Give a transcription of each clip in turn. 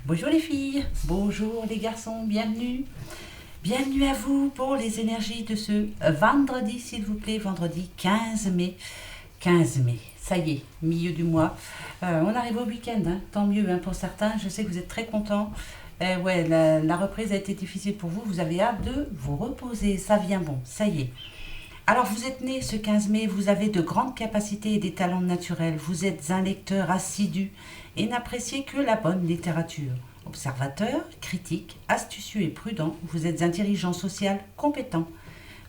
Bonjour les filles, bonjour les garçons, bienvenue. Bienvenue à vous pour les énergies de ce vendredi, s'il vous plaît, vendredi 15 mai. 15 mai, ça y est, milieu du mois. On arrive au week-end, hein, tant mieux hein, pour certains. Je sais que vous êtes très contents. Ouais, la reprise a été difficile pour vous. Vous avez hâte de vous reposer. Ça vient bon, ça y est. Alors, vous êtes né ce 15 mai, vous avez de grandes capacités et des talents naturels. Vous êtes un lecteur assidu et n'appréciez que la bonne littérature. Observateur, critique, astucieux et prudent, vous êtes un dirigeant social compétent.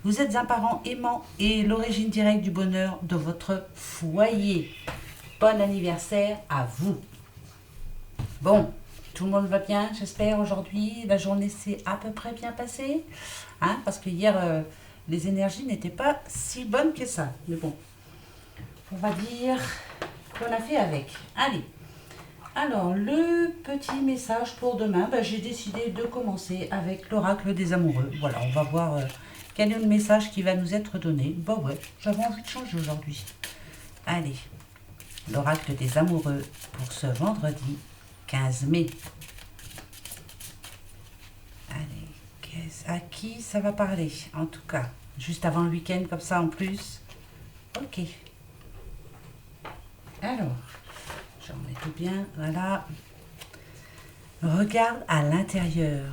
Vous êtes un parent aimant et l'origine directe du bonheur de votre foyer. Bon anniversaire à vous. Bon, tout le monde va bien, j'espère, aujourd'hui. La journée s'est à peu près bien passée. Hein, parce que hier, les énergies n'étaient pas si bonnes que ça. Mais bon, on va dire qu'on a fait avec. Allez. Alors, le petit message pour demain, j'ai décidé de commencer avec l'oracle des amoureux. Voilà, on va voir quel est le message qui va nous être donné. Bah ouais, j'avais envie de changer aujourd'hui. Allez, l'oracle des amoureux pour ce vendredi 15 mai. Allez, à qui ça va parler? En tout cas, juste avant le week-end, comme ça en plus. Ok. Alors, j'en mets tout bien, voilà. Regarde à l'intérieur.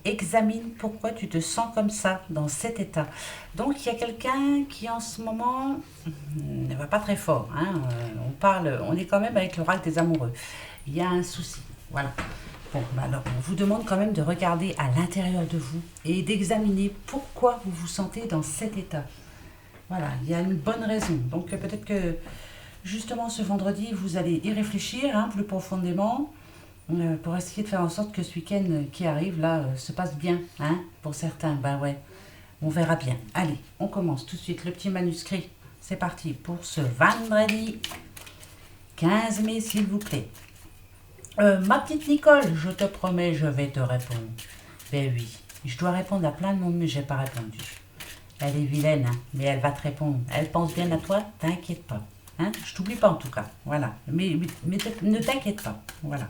Examine pourquoi tu te sens comme ça, dans cet état. Donc, il y a quelqu'un qui, en ce moment, ne va pas très fort. Hein. On est quand même avec l'oracle des amoureux. Il y a un souci. Voilà. Bon, alors, on vous demande quand même de regarder à l'intérieur de vous et d'examiner pourquoi vous vous sentez dans cet état. Voilà, il y a une bonne raison. Donc, peut-être que, justement, ce vendredi, vous allez y réfléchir hein, plus profondément. Pour essayer de faire en sorte que ce week-end qui arrive là se passe bien, hein, pour certains, bah ouais, on verra bien. Allez, on commence tout de suite, le petit manuscrit, c'est parti pour ce vendredi 15 mai s'il vous plaît. Ma petite Nicole, je te promets, je vais te répondre. Ben oui, je dois répondre à plein de monde mais j'ai pas répondu. Elle est vilaine, hein, mais elle va te répondre. Elle pense bien à toi, t'inquiète pas. Hein, je t'oublie pas en tout cas, voilà. Mais ne t'inquiète pas, voilà.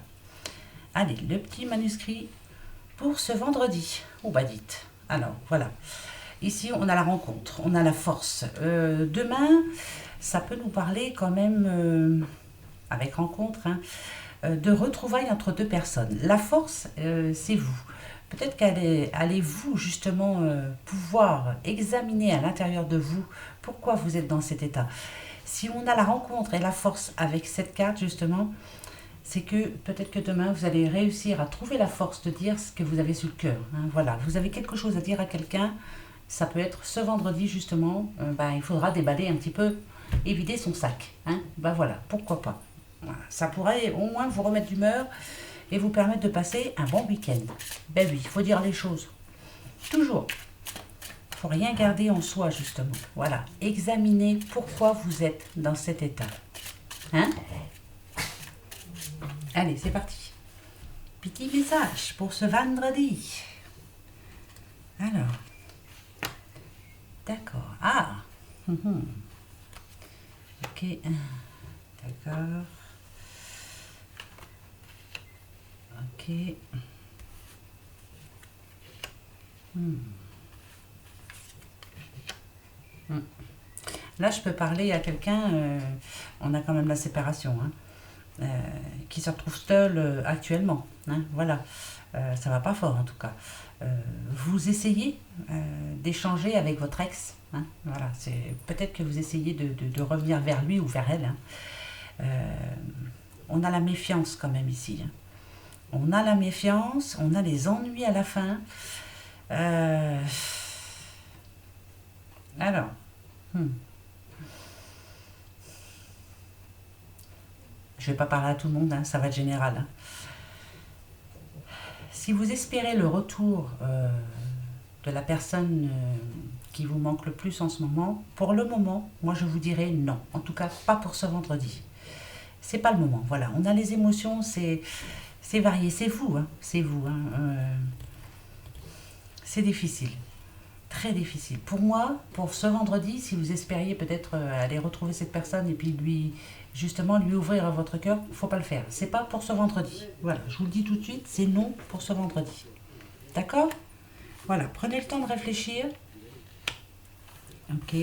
Allez, le petit manuscrit pour ce vendredi. Oh bah dites. Alors, voilà. Ici, on a la rencontre, on a la force. Demain, ça peut nous parler quand même, avec rencontre, hein, de retrouvailles entre deux personnes. La force, c'est vous. Peut-être qu'allez-vous justement pouvoir examiner à l'intérieur de vous pourquoi vous êtes dans cet état. Si on a la rencontre et la force avec cette carte, justement, c'est que peut-être que demain, vous allez réussir à trouver la force de dire ce que vous avez sur le cœur. Hein, voilà, vous avez quelque chose à dire à quelqu'un. Ça peut être ce vendredi, justement. Il faudra déballer un petit peu et vider son sac. Hein, voilà, pourquoi pas. Voilà, ça pourrait au moins vous remettre d'humeur et vous permettre de passer un bon week-end. Ben oui, il faut dire les choses. Toujours. Il ne faut rien garder en soi, justement. Voilà, examinez pourquoi vous êtes dans cet état. Hein? Allez, c'est parti. Petit message pour ce vendredi. Alors. D'accord. Ah. Ok. D'accord. Ok. Là, je peux parler à quelqu'un, on a quand même la séparation, hein. Qui se retrouve seul actuellement. Hein, voilà, ça va pas fort en tout cas. Vous essayez d'échanger avec votre ex. Hein, voilà, c'est peut-être que vous essayez de revenir vers lui ou vers elle. Hein. On a la méfiance quand même ici. Hein. On a la méfiance, on a les ennuis à la fin. Alors. Je ne vais pas parler à tout le monde, hein, ça va être général. Hein. Si vous espérez le retour de la personne qui vous manque le plus en ce moment, pour le moment, moi je vous dirais non. En tout cas, pas pour ce vendredi. C'est pas le moment. Voilà, on a les émotions, c'est varié. C'est vous, hein, c'est vous. Hein, c'est difficile. Très difficile. Pour moi, pour ce vendredi, si vous espériez peut-être aller retrouver cette personne et puis justement lui ouvrir votre cœur, il ne faut pas le faire. C'est pas pour ce vendredi. Voilà, je vous le dis tout de suite, c'est non pour ce vendredi. D'accord? Voilà, prenez le temps de réfléchir. Ok.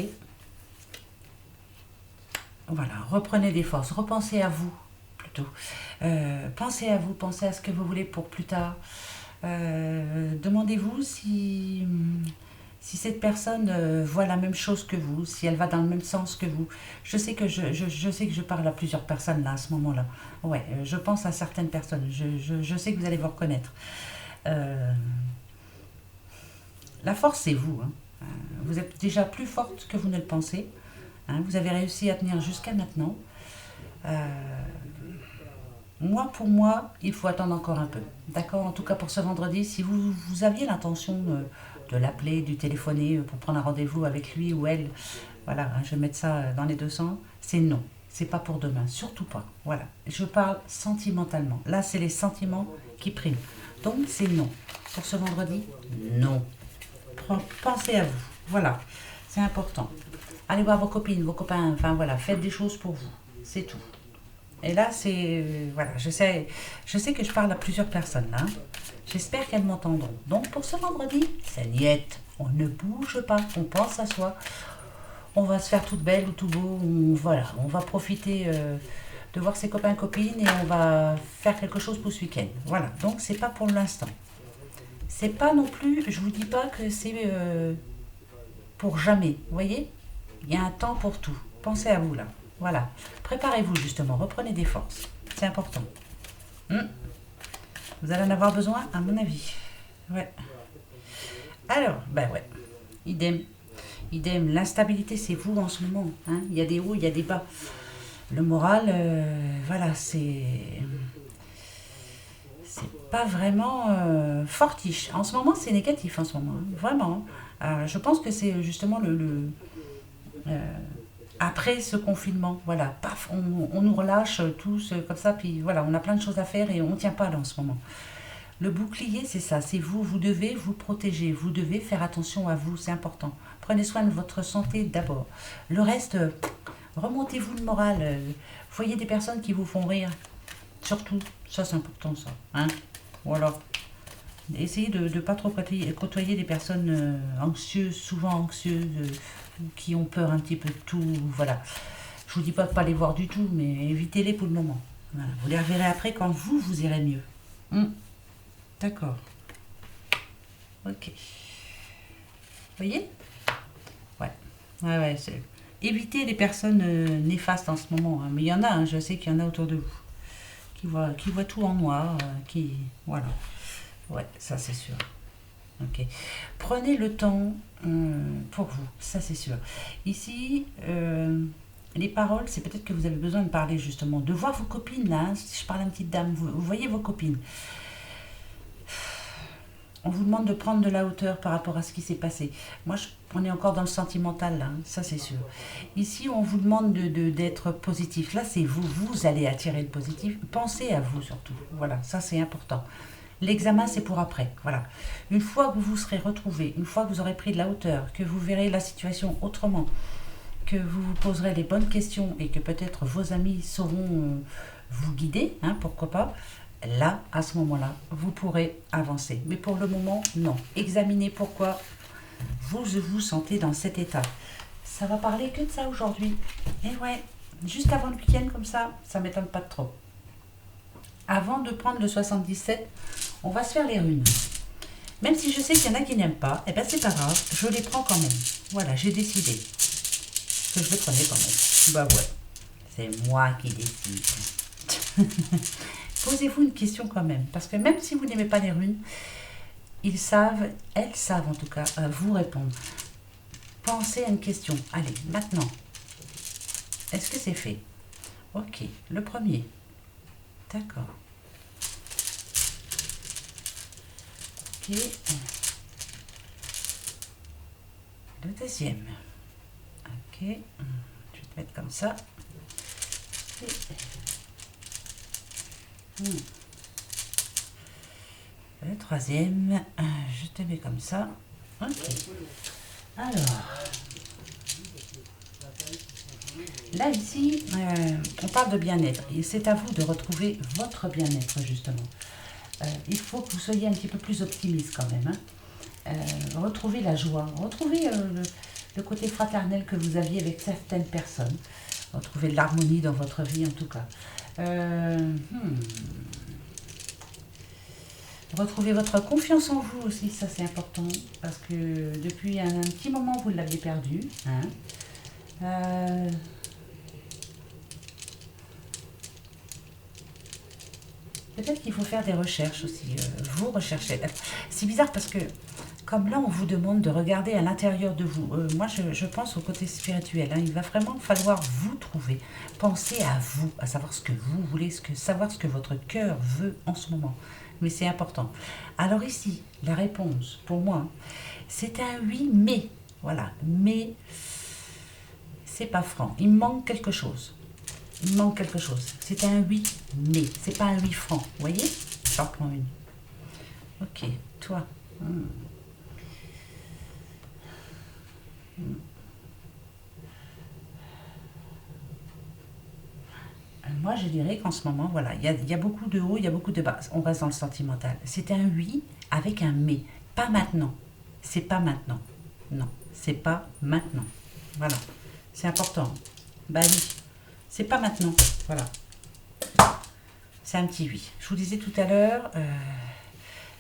Voilà, reprenez des forces, repensez à vous plutôt. Pensez à vous, pensez à ce que vous voulez pour plus tard. Demandez-vous si cette personne voit la même chose que vous, si elle va dans le même sens que vous. Je sais que je sais que je parle à plusieurs personnes là à ce moment-là. Ouais, je pense à certaines personnes. Je sais que vous allez vous reconnaître. Euh, la force, c'est vous. Hein. Vous êtes déjà plus forte que vous ne le pensez. Hein. Vous avez réussi à tenir jusqu'à maintenant. Euh, pour moi, il faut attendre encore un peu. D'accord? En tout cas pour ce vendredi, si vous aviez l'intention de l'appeler, de téléphoner pour prendre un rendez-vous avec lui ou elle, voilà, hein, je vais mettre ça dans les deux sens, c'est non. C'est pas pour demain, surtout pas. Voilà. Je parle sentimentalement. Là, c'est les sentiments qui priment. Donc, c'est non. Pour ce vendredi, non. Pensez à vous. Voilà. C'est important. Allez voir vos copines, vos copains. Enfin, voilà. Faites des choses pour vous. C'est tout. Et là, c'est... voilà, je sais que je parle à plusieurs personnes, là. J'espère qu'elles m'entendront. Donc, pour ce vendredi, c'est niette. On ne bouge pas, on pense à soi. On va se faire toute belle ou tout beau. Voilà, on va profiter de voir ses copains et copines et on va faire quelque chose pour ce week-end. Voilà, donc c'est pas pour l'instant. C'est pas non plus, je vous dis pas que c'est pour jamais. Vous voyez? Il y a un temps pour tout. Pensez à vous, là. Voilà. Préparez-vous, justement. Reprenez des forces. C'est important. Hmm. Vous allez en avoir besoin, à mon avis. Ouais. Alors, ben ouais. Idem. Idem. L'instabilité, c'est vous en ce moment. Hein. Il y a des hauts, il y a des bas. Le moral, voilà, c'est pas vraiment fortiche. En ce moment, c'est négatif, en ce moment. Hein. Vraiment. Je pense que c'est justement euh, après ce confinement, voilà, paf, on nous relâche tous comme ça, puis voilà, on a plein de choses à faire et on ne tient pas là en ce moment. Le bouclier, c'est ça, c'est vous, vous devez vous protéger, vous devez faire attention à vous, c'est important. Prenez soin de votre santé d'abord. Le reste, remontez-vous le moral. Voyez des personnes qui vous font rire. Surtout, ça c'est important ça. Hein, voilà. Essayez de ne pas trop côtoyer des personnes anxieuses, souvent anxieuses, qui ont peur un petit peu de tout. Voilà. Je vous dis pas de ne pas les voir du tout, mais évitez-les pour le moment. Voilà. Vous les reverrez après quand vous irez mieux. Hmm. D'accord. Ok. Vous voyez? Ouais. Ouais, ouais. Évitez les personnes néfastes en ce moment. Hein. Mais il y en a, hein, je sais qu'il y en a autour de vous. Qui voient tout en noir. Qui. Voilà. Ouais, ça c'est sûr. Ok. Prenez le temps pour vous, ça c'est sûr. Ici, les paroles, c'est peut-être que vous avez besoin de parler justement, de voir vos copines là. Hein. Si je parle à une petite dame, vous voyez vos copines. On vous demande de prendre de la hauteur par rapport à ce qui s'est passé. On est encore dans le sentimental là, hein, ça c'est sûr. Ici, on vous demande d'être positif. Là, c'est vous, vous allez attirer le positif. Pensez à vous surtout. Voilà, ça c'est important. L'examen, c'est pour après. Voilà. Une fois que vous vous serez retrouvé, une fois que vous aurez pris de la hauteur, que vous verrez la situation autrement, que vous vous poserez les bonnes questions et que peut-être vos amis sauront vous guider, hein, pourquoi pas, là, à ce moment-là, vous pourrez avancer. Mais pour le moment, non. Examinez pourquoi vous vous sentez dans cet état. Ça va parler que de ça aujourd'hui. Et ouais, juste avant le week-end comme ça m'étonne pas de trop. Avant de prendre le 77, on va se faire les runes. Même si je sais qu'il y en a qui n'aiment pas, eh ben c'est pas grave, je les prends quand même. Voilà, j'ai décidé que je les prenais quand même. Bah ouais, c'est moi qui décide. Posez-vous une question quand même, parce que même si vous n'aimez pas les runes, elles savent en tout cas vous répondre. Pensez à une question. Allez, maintenant, est-ce que c'est fait? Ok, le premier. D'accord. Ok. Le deuxième. Ok. Je vais te mettre comme ça. Le troisième. Je te mets comme ça. Ok. Alors, là, ici, on parle de bien-être. Et c'est à vous de retrouver votre bien-être, justement. Il faut que vous soyez un petit peu plus optimiste quand même. Retrouvez la joie, retrouvez le côté fraternel que vous aviez avec certaines personnes. Retrouvez de l'harmonie dans votre vie, en tout cas. Retrouvez votre confiance en vous aussi, ça c'est important, parce que depuis un petit moment, vous l'aviez perdu. Hein. Peut-être qu'il faut faire des recherches aussi. Vous recherchez. C'est bizarre parce que, comme là, on vous demande de regarder à l'intérieur de vous. Moi, je pense au côté spirituel. Hein. Il va vraiment falloir vous trouver. Pensez à vous, à savoir ce que vous voulez, savoir ce que votre cœur veut en ce moment. Mais c'est important. Alors ici, la réponse, pour moi, c'est un oui, mais. Voilà. Mais, c'est pas franc. Il manque quelque chose. Il manque quelque chose. C'est un oui, mais. C'est pas un oui franc. Vous voyez? J'en prends une. Ok, toi. Moi, je dirais qu'en ce moment, voilà, il y a beaucoup de hauts, il y a beaucoup de bas. On reste dans le sentimental. C'est un oui avec un mais. Pas maintenant. C'est pas maintenant. Non, c'est pas maintenant. Voilà. C'est important. Bah oui. C'est pas maintenant. Voilà. C'est un petit oui. Je vous disais tout à l'heure,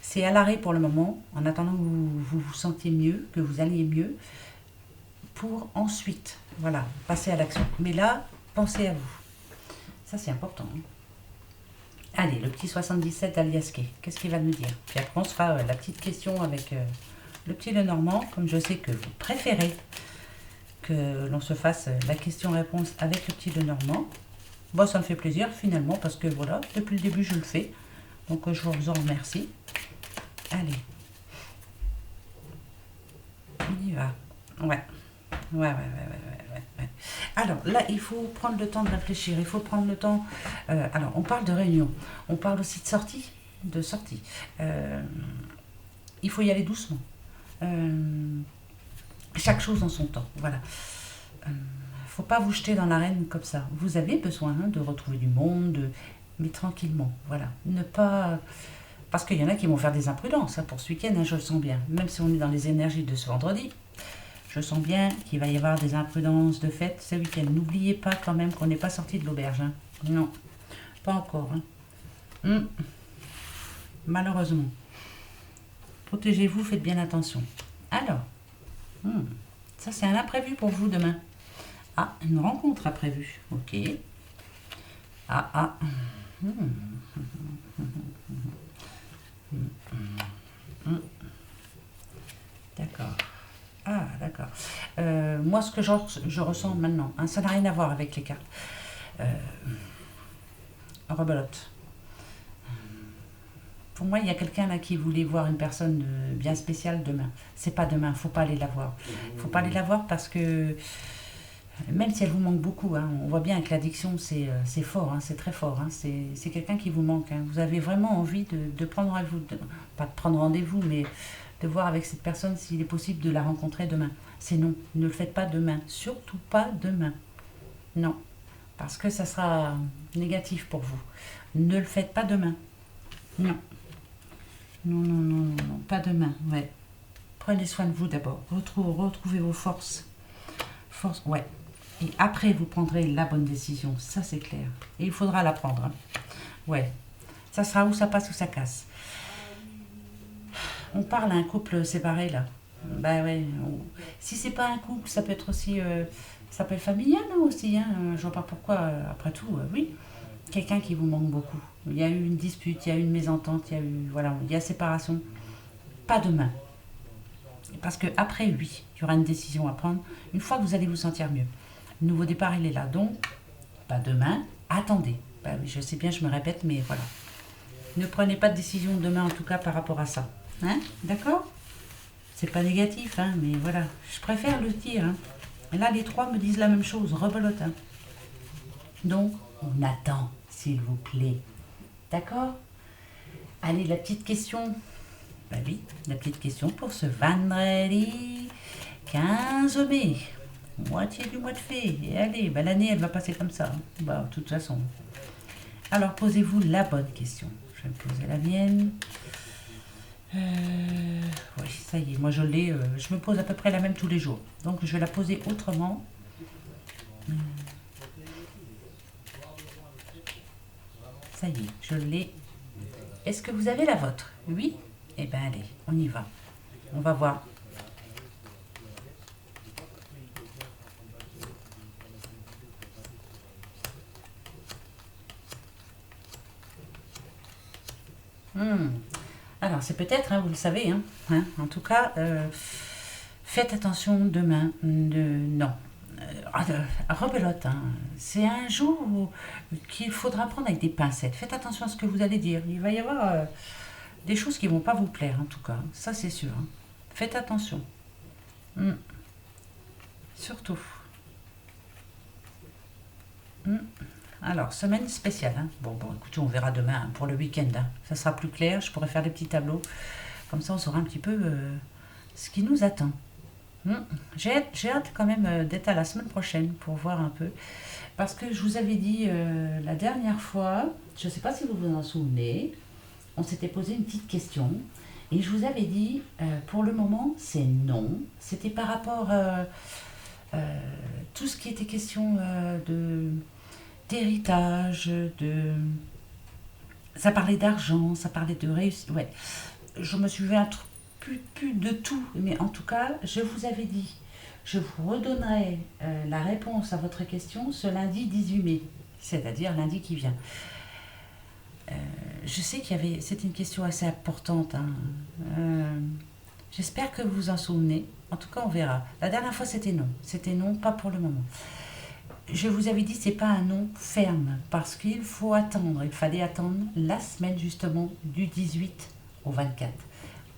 c'est à l'arrêt pour le moment, en attendant que vous vous sentiez mieux, que vous alliez mieux, pour ensuite, voilà, passer à l'action. Mais là, pensez à vous. Ça, c'est important. Hein. Allez, le petit 77 d'Aliasqué, qu'est-ce qu'il va nous dire? Puis après, on se fera la petite question avec le petit Lenormand, comme je sais que vous préférez que l'on se fasse la question-réponse avec le petit Lenormand. Bon, ça me fait plaisir, finalement, parce que voilà, depuis le début, je le fais. Donc, je vous en remercie. Allez. On y va. Ouais. Ouais. Alors là, il faut prendre le temps de réfléchir, il faut prendre le temps. Alors, on parle de réunion, on parle aussi de sortie, il faut y aller doucement. Chaque chose en son temps, voilà. Faut pas vous jeter dans l'arène comme ça. Vous avez besoin de retrouver du monde, mais tranquillement, voilà. Ne pas... Parce qu'il y en a qui vont faire des imprudences hein, pour ce week-end, hein, je le sens bien. Même si on est dans les énergies de ce vendredi, je sens bien qu'il va y avoir des imprudences de fête ce week-end. N'oubliez pas quand même qu'on n'est pas sorti de l'auberge. Hein. Non, pas encore. Hein. Malheureusement. Protégez-vous, faites bien attention. Alors, ça c'est un imprévu pour vous demain. Ah, une rencontre imprévue. Ok. Ah. D'accord. Ah, d'accord. Moi, ce que je ressens maintenant, hein, ça n'a rien à voir avec les cartes. Rebelote. Pour moi, il y a quelqu'un là qui voulait voir une personne bien spéciale demain. C'est pas demain, faut pas aller la voir. Faut pas aller la voir parce que même si elle vous manque beaucoup, hein, on voit bien avec l'addiction, c'est fort, hein, c'est très fort. Hein, c'est quelqu'un qui vous manque. Hein. Vous avez vraiment envie de prendre rendez-vous, pas de prendre rendez-vous, mais de voir avec cette personne s'il est possible de la rencontrer demain. C'est non, ne le faites pas demain, surtout pas demain. Non, parce que ça sera négatif pour vous. Ne le faites pas demain. Non. Non, pas demain, ouais. Prenez soin de vous d'abord. Retrouvez vos forces. Ouais. Et après, vous prendrez la bonne décision. Ça, c'est clair. Et il faudra la prendre. Hein. Ouais. Ça sera où ça passe ou ça casse. On parle à un couple séparé, là. Bah ouais. Si c'est pas un couple, ça peut être aussi... ça peut être familial, hein, aussi. Hein. Je vois pas pourquoi, après tout, oui. Quelqu'un qui vous manque beaucoup. Il y a eu une dispute, il y a eu une mésentente, il y a séparation. Pas demain. Parce que après, oui, il y aura une décision à prendre. Une fois que vous allez vous sentir mieux. Le nouveau départ, il est là. Donc, pas demain, attendez. Bah oui, je sais bien, je me répète, mais voilà. Ne prenez pas de décision demain, en tout cas, par rapport à ça. Hein? D'accord? C'est pas négatif, hein, mais voilà. Je préfère le dire. Hein. Et là, les trois me disent la même chose. Rebelote. Hein. Donc, on attend, s'il vous plaît. D'accord? Allez, la petite question Bah oui, la petite question pour ce vendredi 15 mai. Moitié du mois de février. Et allez, bah l'année, elle va passer comme ça, hein. Bah, de toute façon. Alors, posez-vous la bonne question. Je vais me poser la mienne. Oui, ça y est, moi je l'ai. Je me pose à peu près la même tous les jours. Donc, je vais la poser autrement. Ça y est, je l'ai. Est-ce que vous avez la vôtre? Oui? Eh bien, allez, on y va. On va voir. Hmm. Alors, c'est peut-être, hein, vous le savez, en tout cas, faites attention demain. Non. Rebelote, hein. C'est un jour qu'il faudra prendre avec des pincettes. Faites attention à ce que vous allez dire. Il va y avoir des choses qui ne vont pas vous plaire, en tout cas. Ça, c'est sûr, hein. Faites attention. Hmm. Surtout. Hmm. Alors, semaine spéciale, hein. Bon, écoutez, on verra demain, hein, pour le week-end, hein. Ça sera plus clair. Je pourrai faire des petits tableaux. Comme ça, on saura un petit peu ce qui nous attend. Hmm. J'ai hâte quand même d'être à la semaine prochaine pour voir un peu. Parce que je vous avais dit la dernière fois, je ne sais pas si vous vous en souvenez, on s'était posé une petite question. Et je vous avais dit, pour le moment, c'est non. C'était par rapport euh, tout ce qui était question d'héritage, ça parlait d'argent, ça parlait de réussite. Ouais, je me souviens plus de tout, mais en tout cas, je vous avais dit, je vous redonnerai la réponse à votre question ce lundi 18 mai, c'est-à-dire lundi qui vient. Euh, je sais c'était une question assez importante, hein. Euh, J'espère que vous vous en souvenez. En tout cas, on verra. La dernière fois, c'était non. C'était non, pas pour le moment. Je vous avais dit, c'est pas un non ferme, parce qu'il faut attendre. Il fallait attendre la semaine justement du 18 au 24.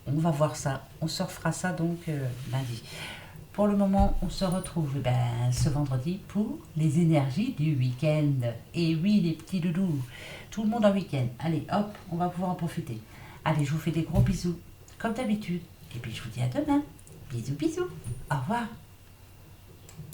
On va voir ça. On se refera ça donc lundi. Pour le moment, on se retrouve ce vendredi pour les énergies du week-end. Et oui, les petits loulous, tout le monde en week-end. Allez, hop, on va pouvoir en profiter. Allez, je vous fais des gros bisous, comme d'habitude. Et puis je vous dis à demain. Bisous, bisous. Au revoir.